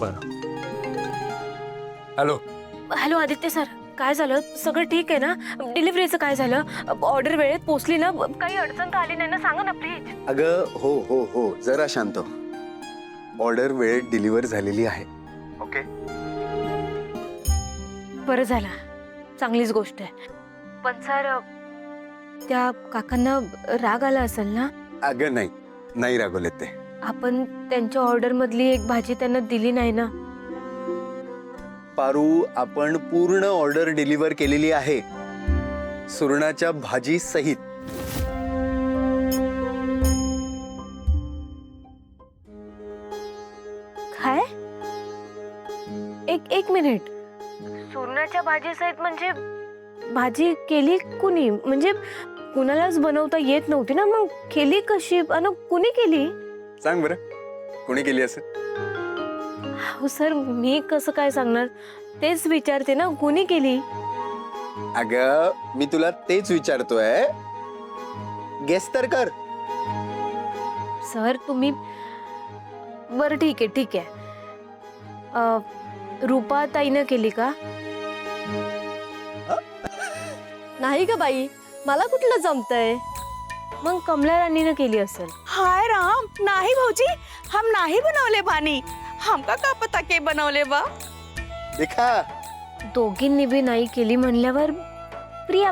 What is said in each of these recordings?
बरं. Hello. Hello Aditya sir, काय झालं? सगळं ठीक आहे ना? डिलिव्हरीचं काय झालं? ऑर्डर वेळेत पोहोचली ना? काही अडचण तर आली नाही ना? सांगा ना प्लीज. अगं हो हो हो, जरा शांत हो. ऑर्डर वेळेत डिलिव्हर झालेली आहे. ओके. बरं झालं, चांगलीच गोष्ट आहे. पण सर, त्या काकांना राग आला असेल ना? अगं नाही, नाही रागवलेत ते. आपण त्यांच्या ऑर्डर मधली एक भाजी त्यांना दिली नाही ना? पारू, आपण पूर्ण ऑर्डर डिलिव्हर केलेली आहे, सुरणाच्या भाजी सहित. काय? एक मिनिट. सुरणाच्या भाजी सहित म्हणजे भाजी केली कुणी? म्हणजे कुणालाच बनवता येत नव्हती ना, मग केली कशी आणि कुणी केली? सांग बरं, कोणी केली असेल? हो सर, मी कसं काय सांगणार? तेच विचारते ना, कुणी केली? अगं मी तुला तेच विचारतोय, गेस तर कर. सर तुम्ही, बरं ठीक आहे ठीक आहे. रूपा ताईनं केली का? नाही ग बाई, मला कुठलं जमतंय. मग कमला राणीनं केली असेल. हाय राम, नाही भाऊजी, हम नाही बनवले पानी, हमका का पता के बनवले बा. देखा, दोघींनी बी नाही केली म्हणल्यावर प्रिया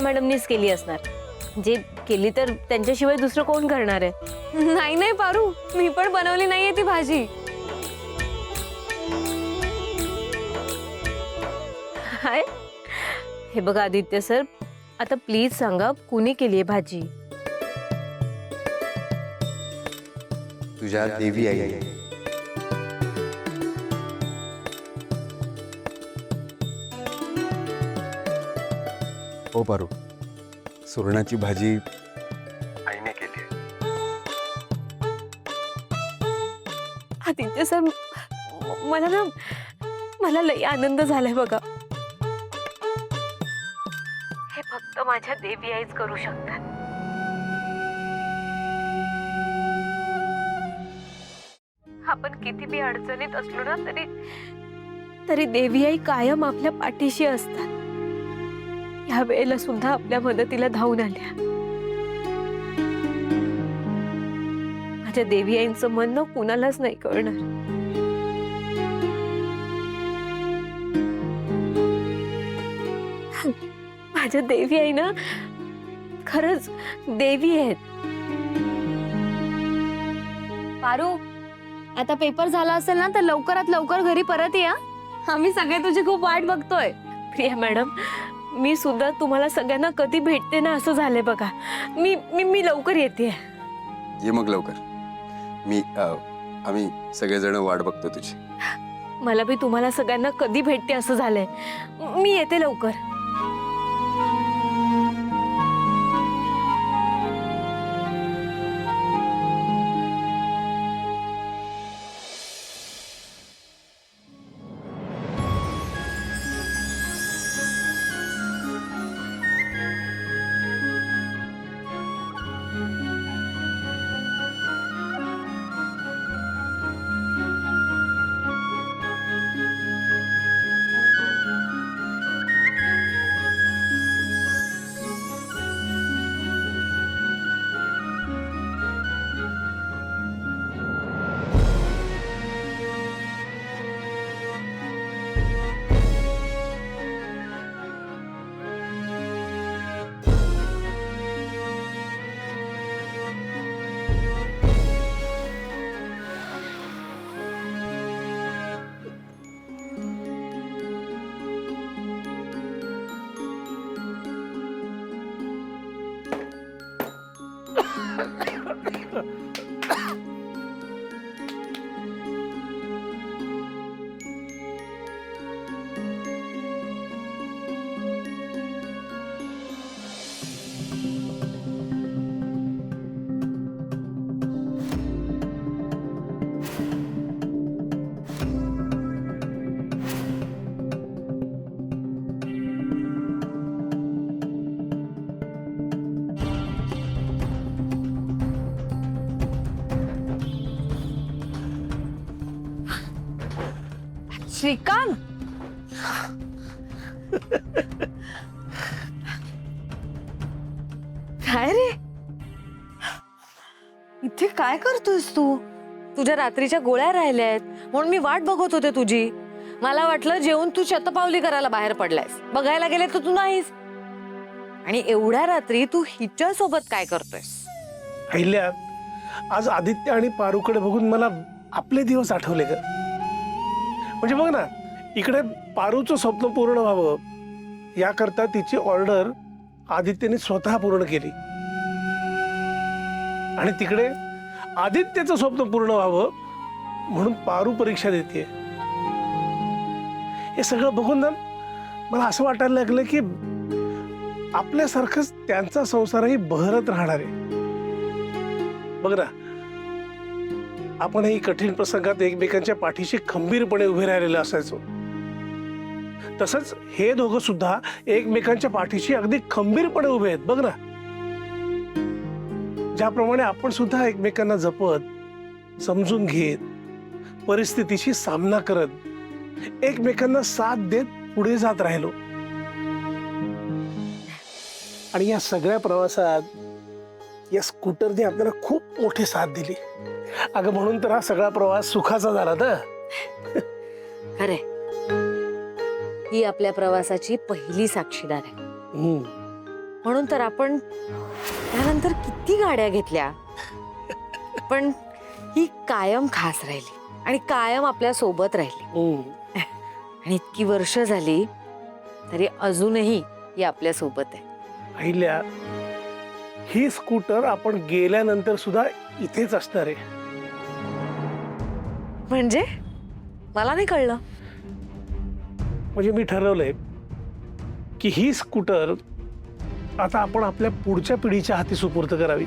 मॅडमनीच केली असणार. जे केली तर त्यांच्याशिवाय दुसरं कोण करणार आहे? नाही नाही पारू, मी पण बनवली नाहीये ती भाजी. हाय, हे बघा आदित्य सर, आता प्लीज सांगा कुणी केली आहे भाजी? तुझ्या देवी आई. हो पारू, सुरणाची भाजी आईने केली आहे. आदित्य सर, मला लई आनंद झालाय बघा. हे फक्त माझ्या देवी आईच करू शकतात. आपण किती बी अडचणीत असलो ना तरी देवी आई कायम आपल्या पाठीशी असतात. या वेळेला सुद्धा आपल्या मदतीला धावून आल्या. माझ्या देवी आईंचं मन ना कुणालाच नाही कळणार. माझ्या देवी आई ना खरंच देवी आहेत. पारू, आता पेपर झाला असेल ना तर लवकरात लवकर घरी परत या. आम्ही सगळे तुझी खूप वाट बघतोय. प्रिया मॅडम, मी सुद्धा तुम्हाला सगळ्यांना कधी भेटते ना असं झालंय बघा. मी लवकर येते. ये मग लवकर. आम्ही सगळेजण वाट बघतो तुझी. मला बी तुम्हाला सगळ्यांना कधी भेटते असं झालंय. मी येते लवकर. श्रीकांत, काय रे, इथे काय करतोयस तू? तुझ्या रात्रीच्या गोळ्या राहिल्यात म्हणून मी वाट बघत होते तुझी. मला वाटलं जेवून तू शतपावली करायला बाहेर पडलायस. बघायला गेले तर तू नाहीस. आणि एवढ्या रात्री तू हिच्या सोबत काय करतोयस? अहिल्या, आज आदित्य आणि पारूकडे बघून मला आपले दिवस आठवले ग. म्हणजे बघ ना, इकडे पारूचं स्वप्न पूर्ण व्हावं याकरता तिची ऑर्डर आदित्यने स्वतः पूर्ण केली, आणि तिकडे आदित्यचं स्वप्न पूर्ण व्हावं म्हणून पारू परीक्षा देते. हे सगळं बघून ना मला असं वाटायला लागलं की आपल्यासारखंच त्यांचा संसारही बहरत राहणार आहे. बघ ना, आपणही कठीण प्रसंगात एकमेकांच्या पाठीशी खंबीरपणे उभे राहिलेले असायचो. तसंच हे दोघं सुद्धा एकमेकांच्या पाठीशी अगदी खंबीरपणे उभे आहेत. बघ ना, ज्याप्रमाणे आपण सुद्धा एकमेकांना जपत, समजून घेत, परिस्थितीशी सामना करत, एकमेकांना साथ देत पुढे जात राहिलो. आणि या सगळ्या प्रवासात या स्कूटरने आपल्याला खूप मोठी साथ दिली अगं. म्हणून तर हा सगळा प्रवास सुखाचा झाला ना. खरे, ही आपल्या प्रवासाची पहिली साक्षीदार आहे. म्हणून तर आपण त्यानंतर किती गाड्या घेतल्या, पण ही कायम खास राहिली आणि कायम आपल्या सोबत राहिली. आणि इतकी वर्ष झाली तरी अजूनही ही आपल्या सोबत आहे. अहिल्या, ही स्कूटर आपण गेल्यानंतर सुद्धा इथेच असणार आहे. म्हणजे मला नाही कळलं. म्हणजे मी ठरवलंय की ही स्कूटर आता आपण आपल्या पुढच्या पिढीच्या हाती सुपूर्द करावी.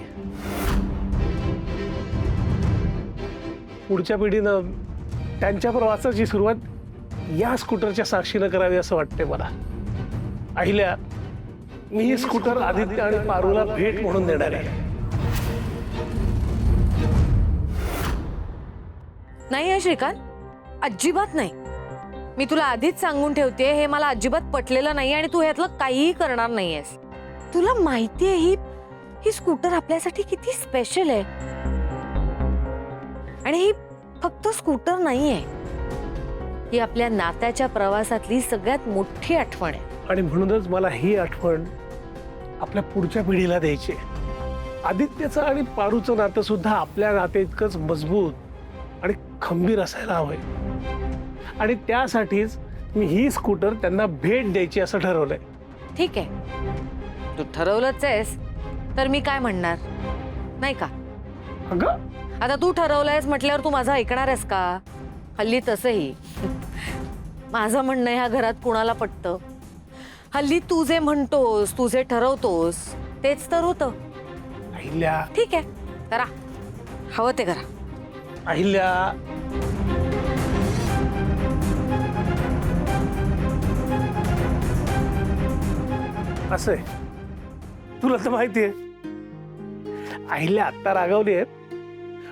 पुढच्या पिढीनं त्यांच्या प्रवासाची सुरुवात या स्कूटरच्या साक्षीनं करावी असं वाटतंय मला. अहिल्या, मी ही स्कूटर आदित्य आणि पारूला भेट म्हणून देणार आहे. नाही आहे श्रीकांत, अजिबात नाही. मी तुला आधीच सांगून ठेवते, हे मला अजिबात पटलेलं नाही आणि तू ह्यातलं काहीही करणार नाहीयेस. तुला माहिती आहे ही स्कूटर आपल्यासाठी किती स्पेशल आहे. आणि ही फक्त स्कूटर नाहीये, ही आपल्या नात्याच्या प्रवासातली सगळ्यात मोठी आठवण आहे. आणि म्हणूनच मला ही आठवण आपल्या पुढच्या पिढीला द्यायची आहे. आदित्यचं आणि पारूचं नातं सुद्धा आपल्या नाते इतकंच मजबूत आणि खंबीर असायला हवंय. आणि त्यासाठीच मी ही स्कूटर त्यांना भेट द्यायची असं ठरवलंय. ठीक आहे, तू ठरवलंच आहेस तर मी काय म्हणणार नाही का. अगं, आता तू ठरवलंयस म्हटल्यावर तू माझं ऐकणार आहेस का? हल्ली तसंही माझं म्हणणं ह्या घरात कुणाला पटतं? हल्ली तू जे म्हणतोस, तू जे ठरवतोस तेच तर होतं. अहिल्या, ठीक आहे, करा, हवं ते करा. अहिल्या, असं आहे, तुला तर माहितीये अहिल्या आत्ता रागावली आहे,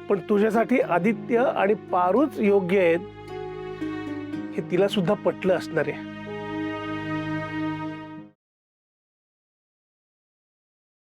पण तुझ्यासाठी आदित्य आणि पारूच योग्य आहेत हे तिला सुद्धा पटलं असणार आहे.